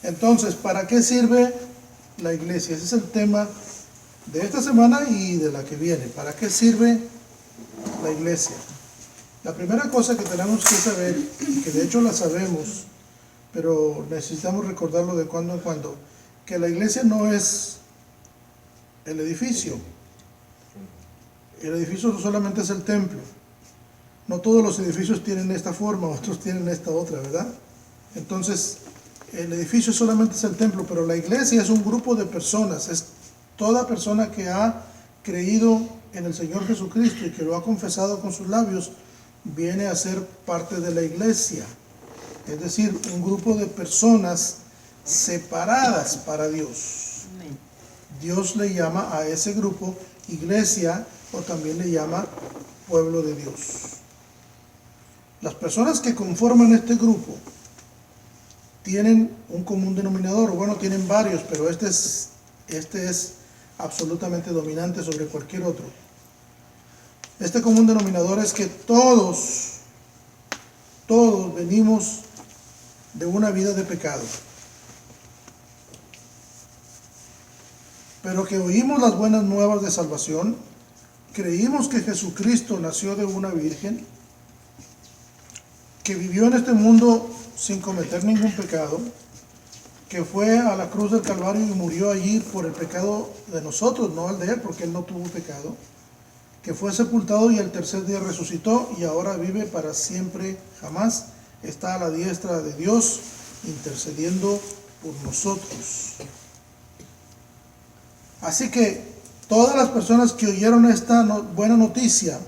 Entonces, ¿para qué sirve la iglesia? Ese es el tema de esta semana y de la que viene. ¿Para qué sirve la iglesia? La primera cosa que tenemos que saber, y que de hecho la sabemos, pero necesitamos recordarlo de cuando en cuando, que la iglesia no es el edificio. El edificio no solamente es el templo. No todos los edificios tienen esta forma, otros tienen esta otra, ¿verdad? Entonces, el edificio solamente es el templo, pero la iglesia es un grupo de personas, es toda persona que ha creído en el Señor Jesucristo y que lo ha confesado con sus labios, viene a ser parte de la iglesia. Es decir, un grupo de personas separadas para Dios. Dios le llama a ese grupo iglesia, o también le llama pueblo de Dios. Las personas que conforman este grupo tienen un común denominador, bueno, tienen varios, pero este es absolutamente dominante sobre cualquier otro. Este común denominador es que todos venimos de una vida de pecado, pero que oímos las buenas nuevas de salvación, creímos que Jesucristo nació de una virgen, que vivió en este mundo sin cometer ningún pecado, que fue a la cruz del Calvario y murió allí por el pecado de nosotros, no al de él, porque él no tuvo pecado, que fue sepultado y al tercer día resucitó y ahora vive para siempre, jamás, está a la diestra de Dios intercediendo por nosotros. Así que todas las personas que oyeron esta buena noticia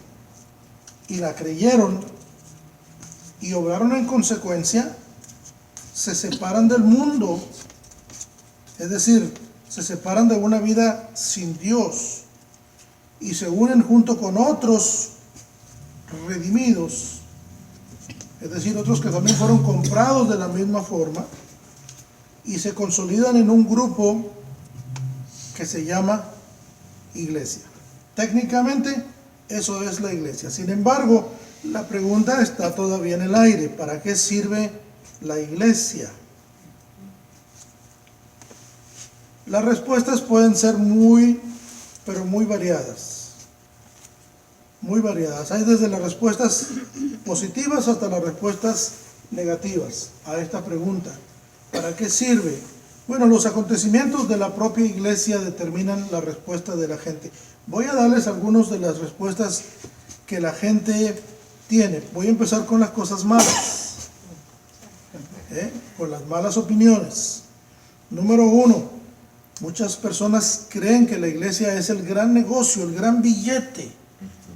y la creyeron y obraron en consecuencia, se separan del mundo, es decir, se separan de una vida sin Dios y se unen junto con otros redimidos, es decir, otros que también fueron comprados de la misma forma, y se consolidan en un grupo que se llama iglesia. Técnicamente eso es la iglesia. Sin embargo, la pregunta está todavía en el aire: ¿para qué sirve la iglesia? Las respuestas pueden ser pero muy variadas. Muy variadas. Hay desde las respuestas positivas hasta las respuestas negativas a esta pregunta. ¿Para qué sirve? Bueno, los acontecimientos de la propia iglesia determinan la respuesta de la gente. Voy a darles algunas de las respuestas que la gente tiene. Voy a empezar con las cosas malas, con las malas opiniones. Número 1, muchas personas creen que la iglesia es el gran negocio, el gran billete,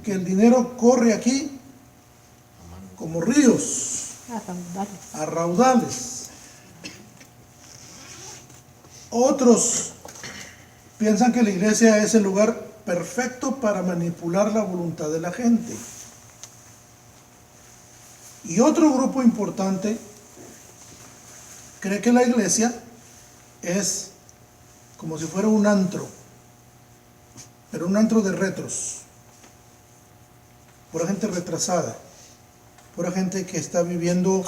que el dinero corre aquí como ríos, a raudales. Otros piensan que la iglesia es el lugar perfecto para manipular la voluntad de la gente. Y otro grupo importante cree que la iglesia es como si fuera un antro, pero un antro de retros, pura gente retrasada, pura gente que está viviendo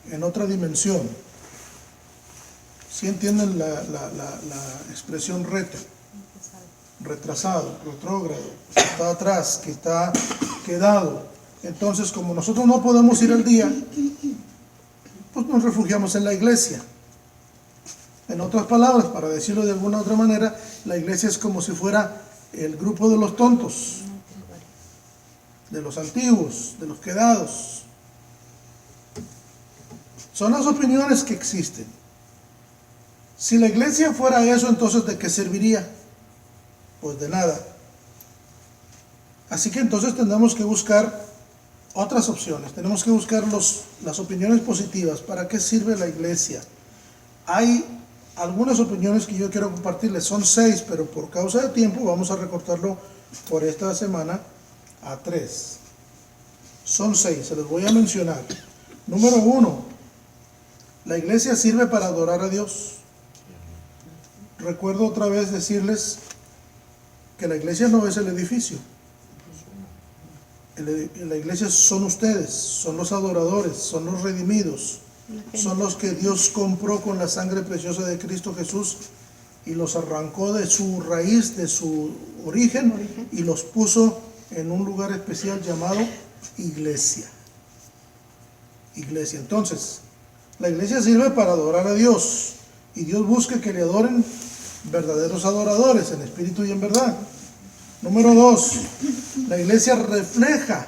en otra dimensión. ¿Sí entienden la expresión retro? Retrasado, retrógrado, que está atrás, que está quedado. Entonces, como nosotros no podemos ir al día, pues nos refugiamos en la iglesia. En otras palabras, para decirlo de alguna otra manera, la iglesia es como si fuera el grupo de los tontos, de los antiguos, de los quedados. Son las opiniones que existen. Si la iglesia fuera eso, entonces ¿de qué serviría? Pues de nada. Así que entonces tendremos que buscar otras opciones. Tenemos que buscar las opiniones positivas. ¿Para qué sirve la iglesia? Hay algunas opiniones que yo quiero compartirles. Son 6, pero por causa de tiempo vamos a recortarlo por esta semana a 3. Son 6, se los voy a mencionar. Número 1, la iglesia sirve para adorar a Dios. Recuerdo otra vez decirles que la iglesia no es el edificio. La iglesia son ustedes, son los adoradores, son los redimidos. son los que Dios compró con la sangre preciosa de Cristo Jesús y los arrancó de su raíz, de su origen, y los puso en un lugar especial llamado iglesia. Iglesia. Entonces, la iglesia sirve para adorar a Dios, y Dios busca que le adoren verdaderos adoradores, en espíritu y en verdad. Número 2, la iglesia refleja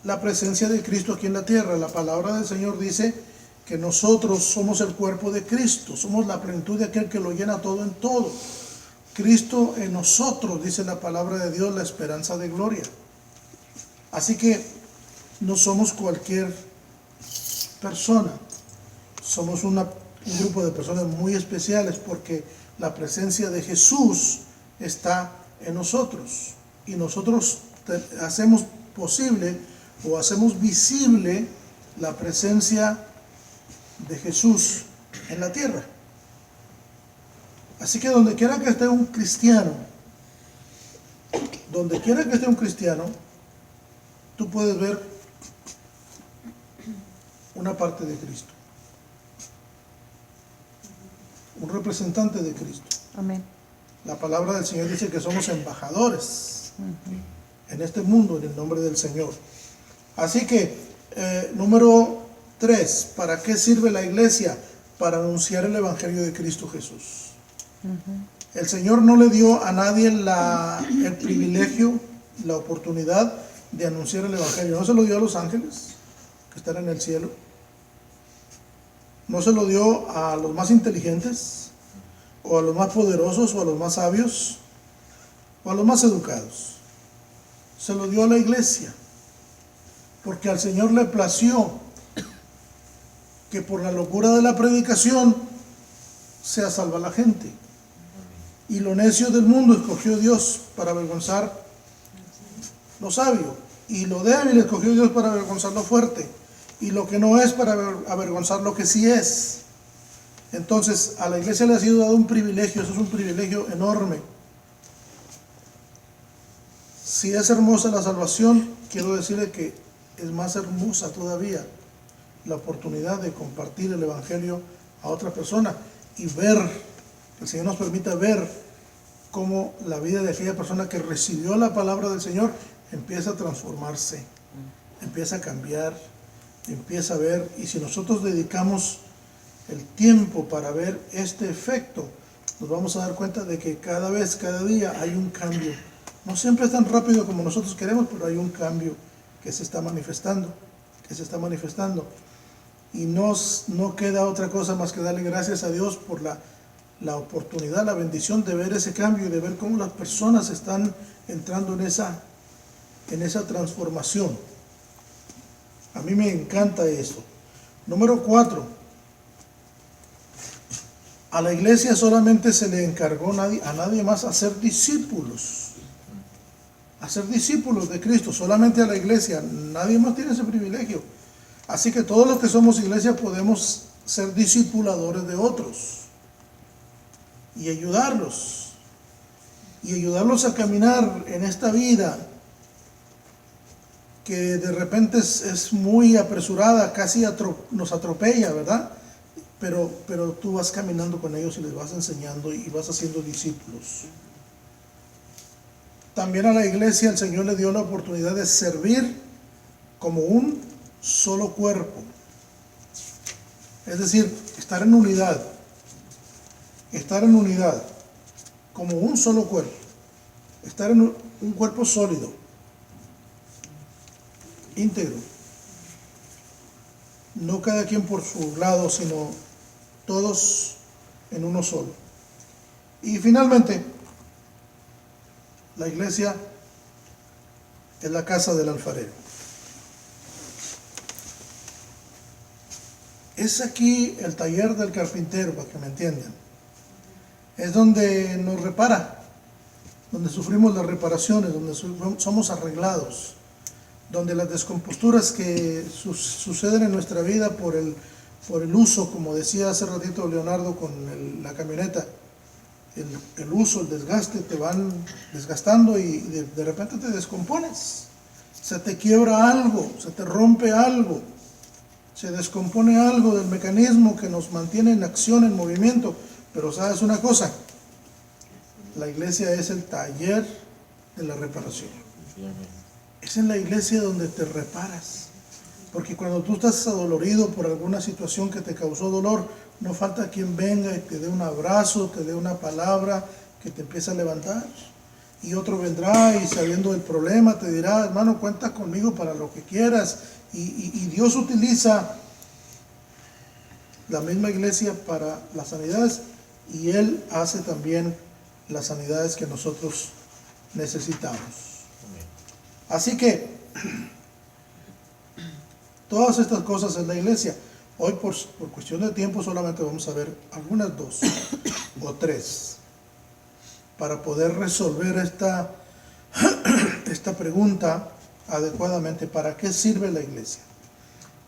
la presencia de Cristo aquí en la tierra. La palabra del Señor dice que nosotros somos el cuerpo de Cristo, somos la plenitud de aquel que lo llena todo en todo. Cristo en nosotros, dice la palabra de Dios, la esperanza de gloria. Así que no somos cualquier persona, somos un grupo de personas muy especiales porque la presencia de Jesús está en nosotros y nosotros hacemos posible o hacemos visible la presencia de Jesús en la tierra. Así que donde quiera que esté un cristiano, tú puedes ver una parte de Cristo, un representante de Cristo. Amén. La palabra del Señor dice que somos embajadores en este mundo en el nombre del Señor. Así que, número 3, ¿para qué sirve la iglesia? Para anunciar el Evangelio de Cristo Jesús. El Señor no le dio a nadie el privilegio, la oportunidad de anunciar el Evangelio. No se lo dio a los ángeles que están en el cielo. No se lo dio a los más inteligentes, o a los más poderosos, o a los más sabios, o a los más educados. Se lo dio a la iglesia, porque al Señor le plació que por la locura de la predicación sea salva la gente. Y lo necio del mundo escogió Dios para avergonzar lo sabio, y lo débil escogió Dios para avergonzar lo fuerte, y lo que no es para avergonzar lo que sí es. Entonces a la iglesia le ha sido dado un privilegio, eso es un privilegio enorme. Si es hermosa la salvación, quiero decirle que es más hermosa todavía la oportunidad de compartir el Evangelio a otra persona y ver, que el Señor nos permita ver cómo la vida de aquella persona que recibió la palabra del Señor empieza a transformarse, empieza a cambiar, empieza a ver. Y si nosotros dedicamos el tiempo para ver este efecto, nos vamos a dar cuenta de que cada vez, cada día hay un cambio. No siempre es tan rápido como nosotros queremos, pero hay un cambio que se está manifestando, y no queda otra cosa más que darle gracias a Dios por la oportunidad, la bendición de ver ese cambio y de ver cómo las personas están entrando en esa transformación. A mí me encanta esto. Número 4, a la iglesia solamente se le encargó a nadie más hacer discípulos de Cristo, solamente a la iglesia. Nadie más tiene ese privilegio. Así que todos los que somos iglesia podemos ser discipuladores de otros y ayudarlos a caminar en esta vida que de repente es muy apresurada, casi nos atropella, ¿verdad? Pero tú vas caminando con ellos y les vas enseñando y vas haciendo discípulos. También a la iglesia el Señor le dio la oportunidad de servir como un solo cuerpo. Es decir, estar en unidad, como un solo cuerpo, estar en un cuerpo sólido, íntegro, no cada quien por su lado, sino todos en uno solo. Y finalmente, la iglesia es la casa del alfarero. Es aquí el taller del carpintero, para que me entiendan. Es donde nos repara, donde sufrimos las reparaciones, donde somos arreglados, donde las descomposturas que suceden en nuestra vida por el uso, como decía hace ratito Leonardo con la camioneta, el uso, el desgaste, te van desgastando y de repente te descompones, se te quiebra algo, se te rompe algo, se descompone algo del mecanismo que nos mantiene en acción, en movimiento. Pero ¿sabes una cosa? La iglesia es el taller de la reparación. Es en la iglesia donde te reparas. Porque cuando tú estás adolorido por alguna situación que te causó dolor, no falta quien venga y te dé un abrazo, te dé una palabra que te empiece a levantar. Y otro vendrá y sabiendo del problema te dirá, hermano, cuenta conmigo para lo que quieras. Y Dios utiliza la misma iglesia para las sanidades y Él hace también las sanidades que nosotros necesitamos. Así que todas estas cosas en la iglesia. Hoy por cuestión de tiempo solamente vamos a ver algunas dos o tres para poder resolver esta pregunta adecuadamente. ¿Para qué sirve la iglesia?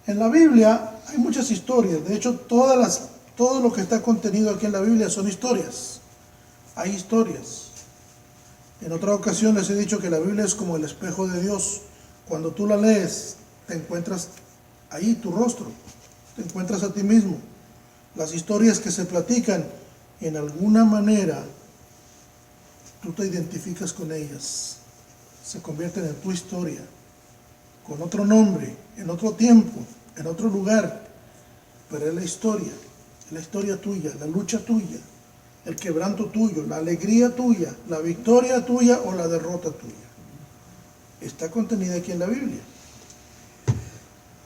En la Biblia hay muchas historias. De hecho, todo lo que está contenido aquí en la Biblia son historias. Hay historias. En otra ocasión les he dicho que la Biblia es como el espejo de Dios. Cuando tú la lees, te encuentras ahí tu rostro, te encuentras a ti mismo. Las historias que se platican, en alguna manera, tú te identificas con ellas. Se convierten en tu historia, con otro nombre, en otro tiempo, en otro lugar. Pero es la historia tuya, la lucha tuya, el quebranto tuyo, la alegría tuya, la victoria tuya o la derrota tuya. Está contenida aquí en la Biblia.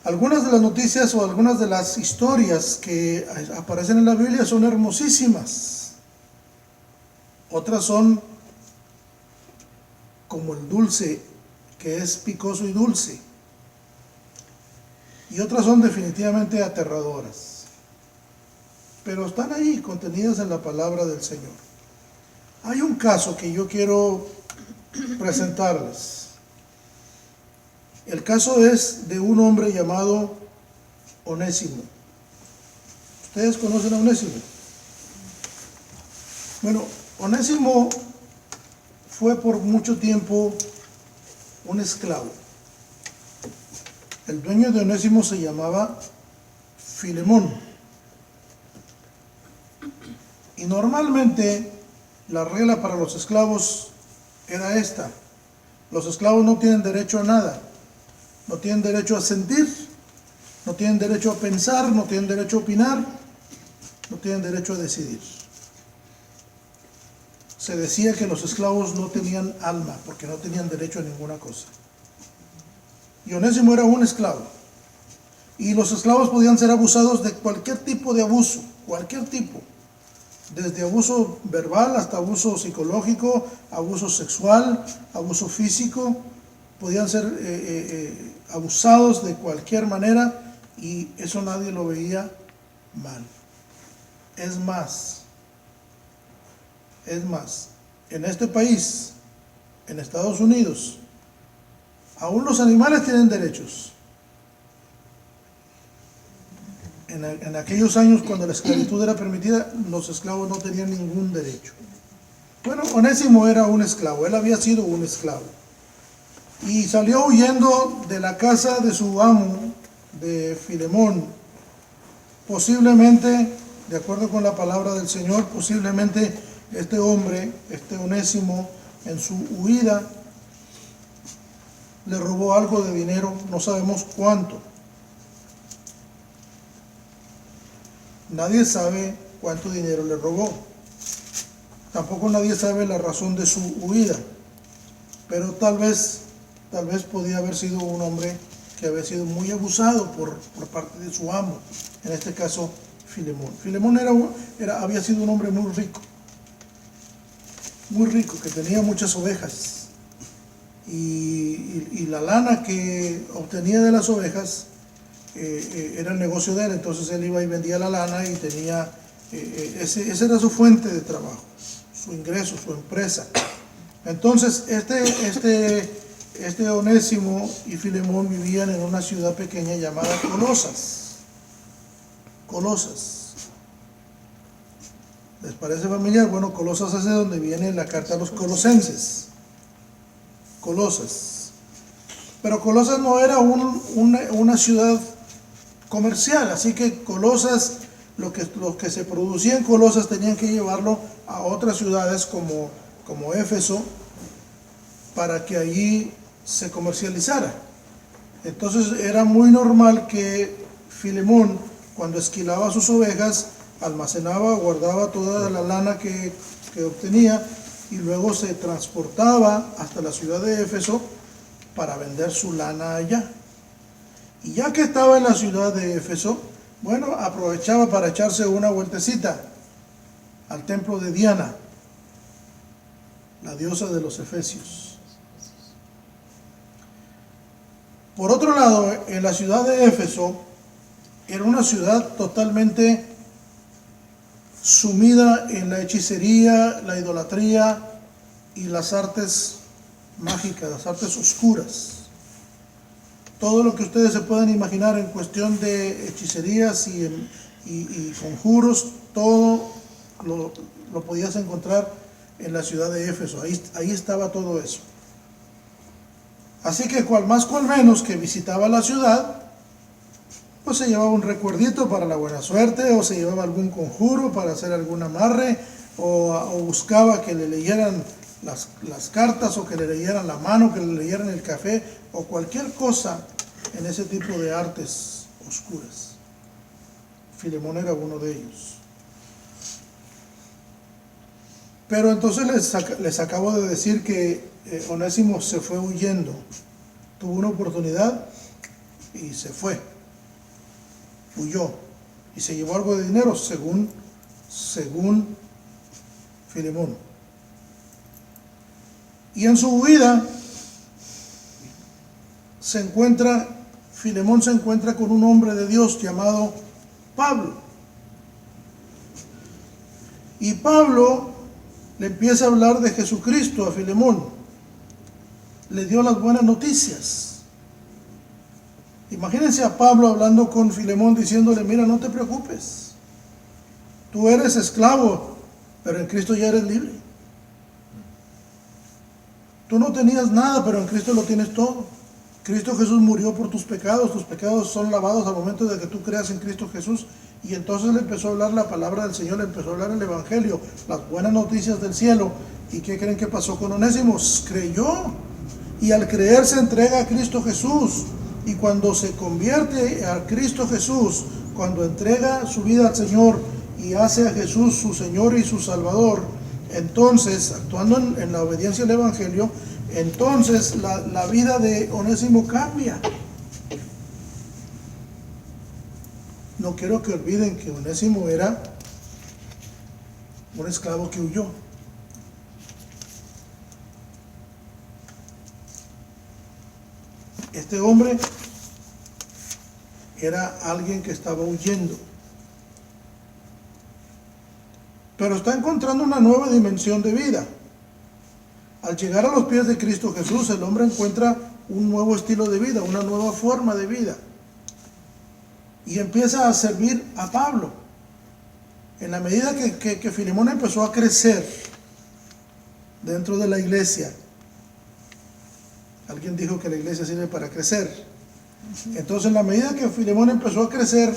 Algunas de las noticias o algunas de las historias que aparecen en la Biblia son hermosísimas. Otras son como el dulce, que es picoso y dulce. Y otras son definitivamente aterradoras. Pero están ahí contenidas en la palabra del Señor. Hay un caso que yo quiero presentarles. El caso es de un hombre llamado Onésimo. ¿Ustedes conocen a Onésimo? Bueno, Onésimo fue por mucho tiempo un esclavo. El dueño de Onésimo se llamaba Filemón. Y normalmente la regla para los esclavos era esta: los esclavos no tienen derecho a nada, no tienen derecho a sentir, no tienen derecho a pensar, no tienen derecho a opinar, no tienen derecho a decidir. Se decía que los esclavos no tenían alma porque no tenían derecho a ninguna cosa. Y Onésimo era un esclavo. Y los esclavos podían ser abusados de cualquier tipo de abuso, cualquier tipo. Desde abuso verbal hasta abuso psicológico, abuso sexual, abuso físico. Podían ser abusados de cualquier manera y eso nadie lo veía mal. Es más, en este país, en Estados Unidos, aún los animales tienen derechos. En aquellos años cuando la esclavitud era permitida, los esclavos no tenían ningún derecho. Bueno, Onésimo era un esclavo, él había sido un esclavo. Y salió huyendo de la casa de su amo, de Filemón. Posiblemente, de acuerdo con la palabra del Señor, posiblemente este hombre, este Onésimo, en su huida, le robó algo de dinero, no sabemos cuánto. Nadie sabe cuánto dinero le robó. Tampoco nadie sabe la razón de su huida. Pero tal vez podía haber sido un hombre que había sido muy abusado por parte de su amo. En este caso, Filemón. Filemón había sido un hombre muy rico, que tenía muchas ovejas. Y la lana que obtenía de las ovejas era el negocio de él. Entonces él iba y vendía la lana y tenía, esa era su fuente de trabajo, su ingreso, su empresa. Entonces este Onésimo y Filemón vivían en una ciudad pequeña llamada Colosas. ¿Les parece familiar? Bueno, Colosas es de donde viene la carta a los colosenses. Colosas. Pero Colosas no era una ciudad comercial, así que Colosas, lo que se producía en Colosas tenían que llevarlo a otras ciudades como Éfeso para que allí se comercializara. Entonces era muy normal que Filemón, cuando esquilaba sus ovejas, almacenaba, guardaba toda la lana que obtenía y luego se transportaba hasta la ciudad de Éfeso para vender su lana allá. Y ya que estaba en la ciudad de Éfeso, bueno, aprovechaba para echarse una vueltecita al templo de Diana, la diosa de los efesios. Por otro lado, en la ciudad de Éfeso, era una ciudad totalmente sumida en la hechicería, la idolatría y las artes mágicas, las artes oscuras. Todo lo que ustedes se puedan imaginar en cuestión de hechicerías y conjuros, todo lo podías encontrar en la ciudad de Éfeso. Ahí estaba todo eso. Así que cual más cual menos que visitaba la ciudad, pues se llevaba un recuerdito para la buena suerte, o se llevaba algún conjuro para hacer algún amarre, o buscaba que le leyeran las cartas, o que le leyeran la mano, que le leyeran el café, o cualquier cosa en ese tipo de artes oscuras. Filemón era uno de ellos. Pero entonces les acabo de decir que Onésimo se fue huyendo. Tuvo una oportunidad y se fue. Huyó y se llevó algo de dinero según Filemón. Y en su huida Filemón se encuentra con un hombre de Dios llamado Pablo. Y Pablo le empieza a hablar de Jesucristo a Filemón. Le dio las buenas noticias. Imagínense a Pablo hablando con Filemón diciéndole: mira, no te preocupes. Tú eres esclavo, pero en Cristo ya eres libre. Tú no tenías nada, pero en Cristo lo tienes todo. Cristo Jesús murió por tus pecados son lavados al momento de que tú creas en Cristo Jesús. Y entonces le empezó a hablar la palabra del Señor, le empezó a hablar el Evangelio, las buenas noticias del cielo. ¿Y qué creen que pasó con Onésimo? Creyó, y al creer se entrega a Cristo Jesús. Y cuando se convierte a Cristo Jesús, cuando entrega su vida al Señor y hace a Jesús su Señor y su Salvador, entonces, actuando en la obediencia al Evangelio, entonces la vida de Onésimo cambia. No quiero que olviden que Onésimo era un esclavo que huyó. Este hombre era alguien que estaba huyendo, pero está encontrando una nueva dimensión de vida. Al llegar a los pies de Cristo Jesús, el hombre encuentra un nuevo estilo de vida, una nueva forma de vida, y empieza a servir a Pablo. En la medida que Filemón empezó a crecer dentro de la iglesia, alguien dijo que la iglesia sirve para crecer. Entonces, en la medida que Filemón empezó a crecer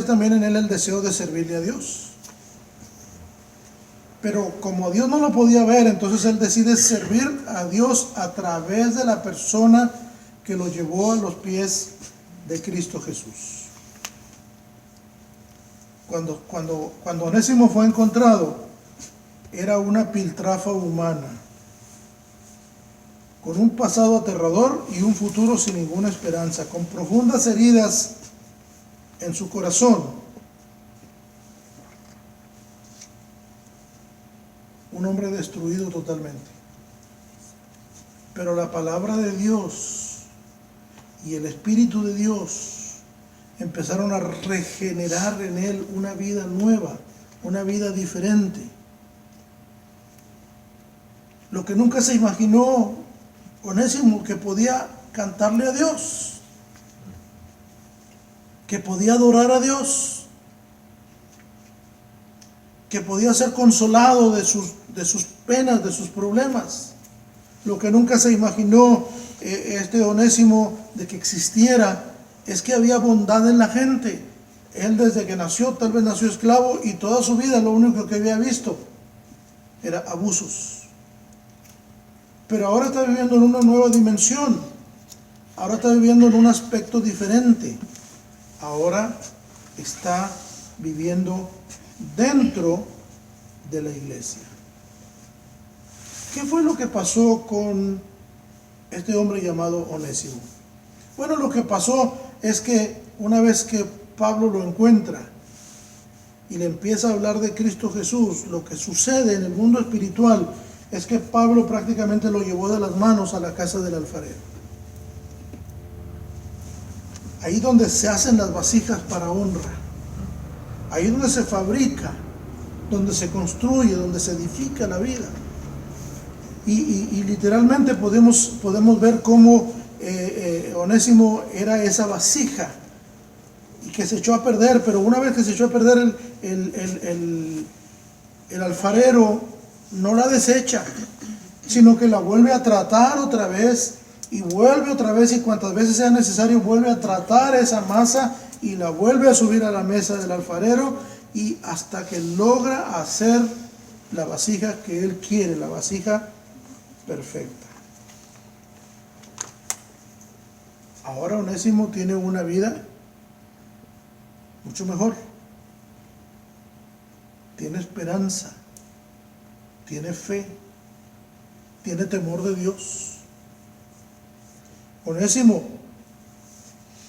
también en él el deseo de servirle a Dios. Pero como Dios no lo podía ver, entonces él decide servir a Dios a través de la persona que lo llevó a los pies de Cristo Jesús. Cuando Onésimo fue encontrado, era una piltrafa humana, con un pasado aterrador y un futuro sin ninguna esperanza, con profundas heridas en su corazón. Un hombre destruido totalmente. Pero la palabra de Dios y el Espíritu de Dios empezaron a regenerar en él una vida nueva, una vida diferente. Lo que nunca se imaginó Onésimo, que podía cantarle a Dios, que podía adorar a Dios, que podía ser consolado de sus penas, de sus problemas. Lo que nunca se imaginó este Onésimo de que existiera es que había bondad en la gente. Él desde que nació, tal vez nació esclavo y toda su vida lo único que había visto era abusos. Pero ahora está viviendo en una nueva dimensión. Ahora está viviendo en un aspecto diferente. Ahora está viviendo dentro de la iglesia. ¿Qué fue lo que pasó con este hombre llamado Onésimo? Bueno, lo que pasó es que una vez que Pablo lo encuentra y le empieza a hablar de Cristo Jesús, lo que sucede en el mundo espiritual es que Pablo prácticamente lo llevó de las manos a la casa del alfarero. Ahí donde se hacen las vasijas para honra, ahí donde se fabrica, donde se construye, donde se edifica la vida. Y literalmente podemos ver cómo Onésimo era esa vasija y que se echó a perder, pero una vez que se echó a perder el alfarero no la desecha, sino que la vuelve a tratar otra vez y vuelve otra vez, y cuantas veces sea necesario vuelve a tratar esa masa y la vuelve a subir a la mesa del alfarero, y hasta que logra hacer la vasija que él quiere, la vasija perfecta. Ahora Onésimo tiene una vida mucho mejor. Tiene esperanza, tiene fe, tiene temor de Dios. Onésimo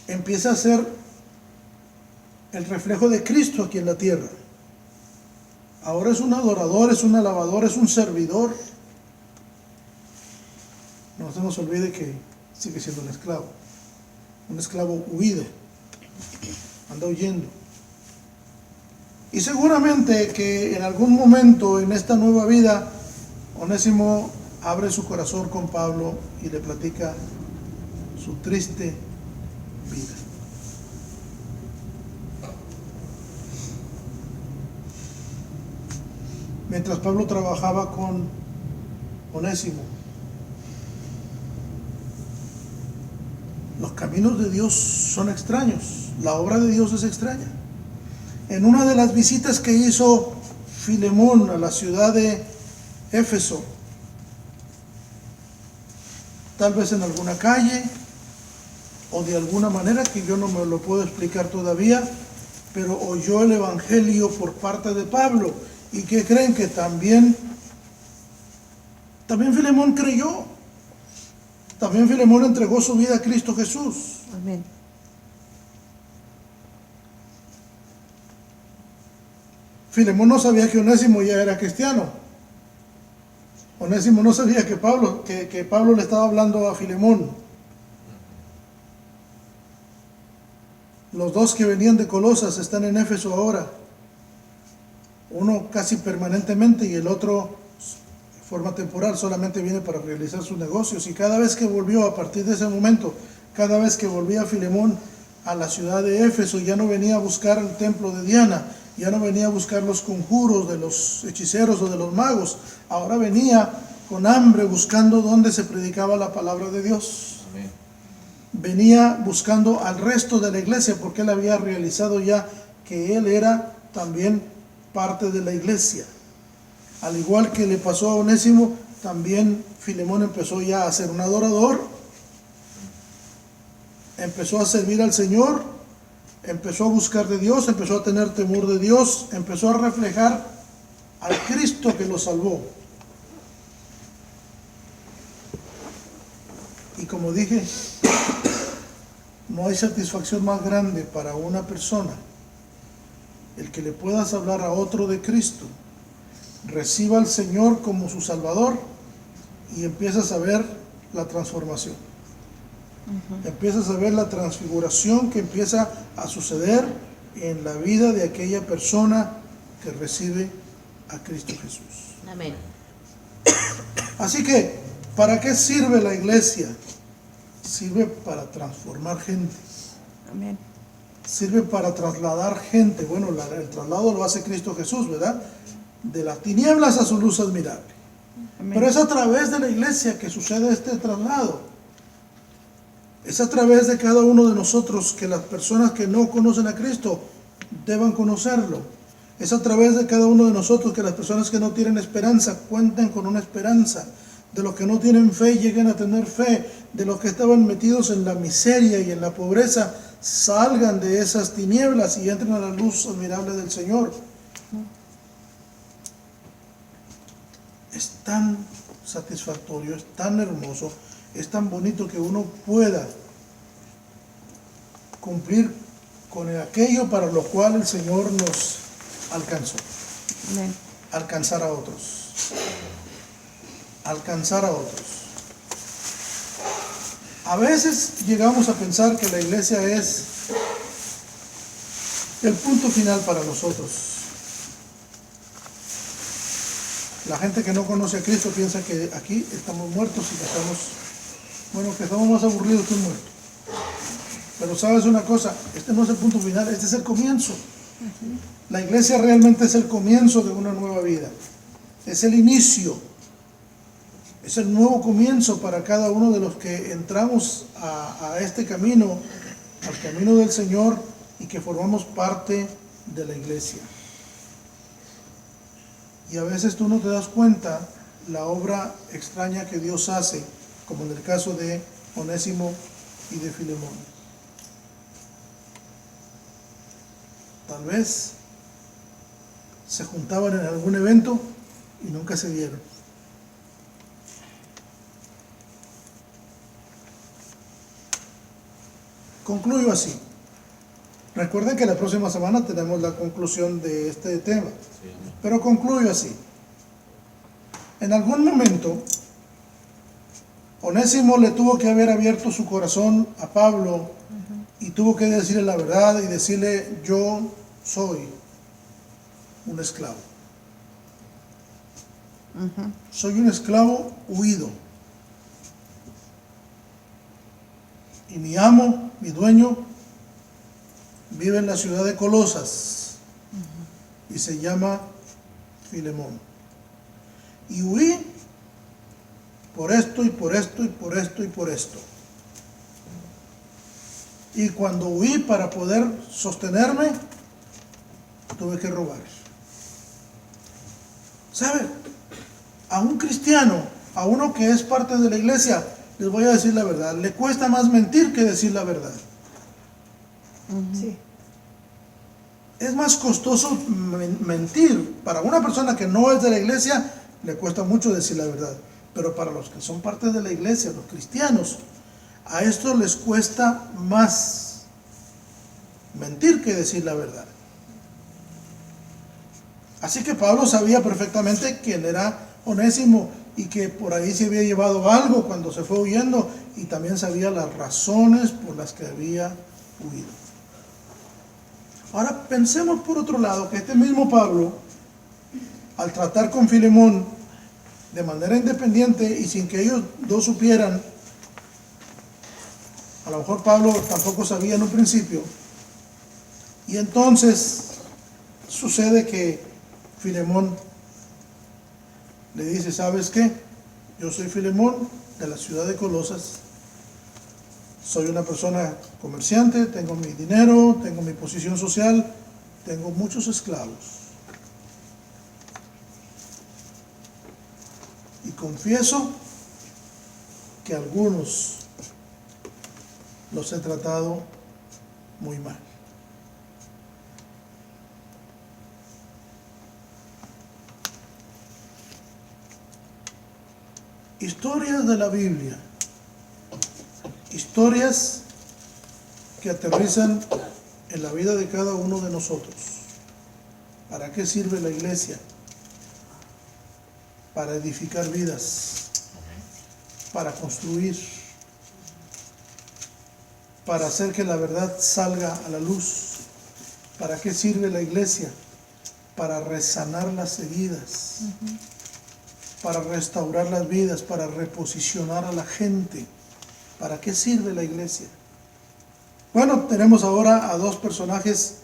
empieza a ser el reflejo de Cristo aquí en la tierra. Ahora es un adorador, es un alabador, es un servidor. No se nos olvide que sigue siendo un esclavo huido, anda huyendo. Y seguramente que en algún momento en esta nueva vida, Onésimo abre su corazón con Pablo y le platica su triste vida. Mientras Pablo trabajaba con Onésimo, los caminos de Dios son extraños, la obra de Dios es extraña. En una de las visitas que hizo Filemón a la ciudad de Éfeso, tal vez en alguna calle o de alguna manera que yo no me lo puedo explicar todavía, pero oyó el evangelio por parte de Pablo. ¿Y qué creen? Que también Filemón creyó. También Filemón entregó su vida a Cristo Jesús. Amén. Filemón no sabía que Onésimo ya era cristiano. Onésimo no sabía que Pablo le estaba hablando a Filemón. Los dos que venían de Colosas están en Éfeso ahora. Uno casi permanentemente y el otro de forma temporal, solamente viene para realizar sus negocios. Y cada vez que volvió, a partir de ese momento, cada vez que volvía Filemón a la ciudad de Éfeso, ya no venía a buscar el templo de Diana, ya no venía a buscar los conjuros de los hechiceros o de los magos. Ahora venía con hambre buscando dónde se predicaba la palabra de Dios. Amén. Venía buscando al resto de la iglesia, porque él había realizado ya que él era también parte de la iglesia. Al igual que le pasó a Onésimo, también Filemón empezó ya a ser un adorador, empezó a servir al Señor, empezó a buscar de Dios, empezó a tener temor de Dios, empezó a reflejar al Cristo que lo salvó. Y como dije, no hay satisfacción más grande para una persona el que le puedas hablar a otro de Cristo, reciba al Señor como su Salvador y empiezas a ver la transformación. Empiezas a ver la transfiguración que empieza a suceder en la vida de aquella persona que recibe a Cristo Jesús. Amén. Así que, ¿para qué sirve la iglesia? Sirve para transformar gente. Amén. Sirve para trasladar gente. Bueno, el traslado lo hace Cristo Jesús, ¿verdad? De las tinieblas a su luz admirable. Amén. Pero es a través de la iglesia que sucede este traslado. Es a través de cada uno de nosotros que las personas que no conocen a Cristo deban conocerlo. Es a través de cada uno de nosotros que las personas que no tienen esperanza cuenten con una esperanza. De los que no tienen fe lleguen a tener fe. De los que estaban metidos en la miseria y en la pobreza salgan de esas tinieblas y entren a la luz admirable del Señor. Es tan satisfactorio, es tan hermoso, es tan bonito que uno pueda cumplir con aquello para lo cual el Señor nos alcanzó. Amén. Alcanzar a otros. Alcanzar a otros. A veces llegamos a pensar que la iglesia es el punto final para nosotros. La gente que no conoce a Cristo piensa que aquí estamos muertos y que estamos más aburridos que un muerto. Pero sabes una cosa, este no es el punto final, este es el comienzo. La iglesia realmente es el comienzo de una nueva vida. Es el inicio. Es el nuevo comienzo para cada uno de los que entramos a este camino, al camino del Señor y que formamos parte de la iglesia. Y a veces tú no te das cuenta la obra extraña que Dios hace, como en el caso de Onésimo y de Filemón. Tal vez se juntaban en algún evento y nunca se vieron. Concluyo así. Recuerden que la próxima semana tenemos la conclusión de este tema. Pero concluyo así. En algún momento, Onésimo le tuvo que haber abierto su corazón a Pablo y tuvo que decirle la verdad y decirle: yo soy un esclavo. Soy un esclavo huido. Y mi amo, mi dueño, vive en la ciudad de Colosas y se llama Filemón. Y huí por esto y por esto y por esto y por esto. Y cuando huí para poder sostenerme, tuve que robar. ¿Sabe? A un cristiano, a uno que es parte de la iglesia, les voy a decir la verdad, le cuesta más mentir que decir la verdad. Sí. Es más costoso mentir. Para una persona que no es de la iglesia, le cuesta mucho decir la verdad. Pero para los que son parte de la iglesia, los cristianos, a esto les cuesta más mentir que decir la verdad. Así que Pablo sabía perfectamente quién era Onésimo y que por ahí se había llevado algo cuando se fue huyendo, y también sabía las razones por las que había huido. Ahora pensemos por otro lado que este mismo Pablo, al tratar con Filemón de manera independiente y sin que ellos dos supieran, a lo mejor Pablo tampoco sabía en un principio, y entonces sucede que Filemón le dice: ¿sabes qué? Yo soy Filemón de la ciudad de Colosas, soy una persona comerciante, tengo mi dinero, tengo mi posición social, tengo muchos esclavos. Y confieso que algunos los he tratado muy mal. Historias de la Biblia, historias que aterrizan en la vida de cada uno de nosotros. ¿Para qué sirve la iglesia? Para edificar vidas, para construir, para hacer que la verdad salga a la luz. ¿Para qué sirve la iglesia? Para resanar las heridas, para restaurar las vidas, para reposicionar a la gente. ¿Para qué sirve la iglesia? Bueno, tenemos ahora a dos personajes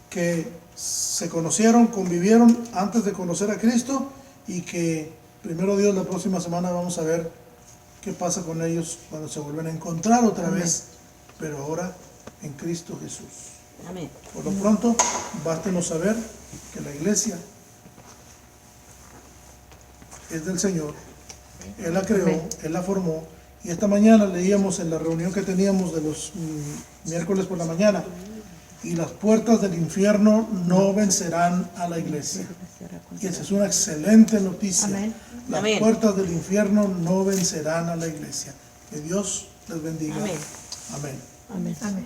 que se conocieron, convivieron antes de conocer a Cristo, y que primero Dios la próxima semana vamos a ver qué pasa con ellos cuando se vuelven a encontrar otra vez, pero ahora en Cristo Jesús. Amén. Por lo pronto, bástenos saber que la iglesia es del Señor. Él la creó, Amén. Él la formó. Y esta mañana leíamos en la reunión que teníamos de los miércoles por la mañana, y las puertas del infierno no vencerán a la iglesia. Y esa es una excelente noticia. Amén. Las Amén. puertas del infierno no vencerán a la iglesia. Que Dios les bendiga. Amén. Amén. Amén.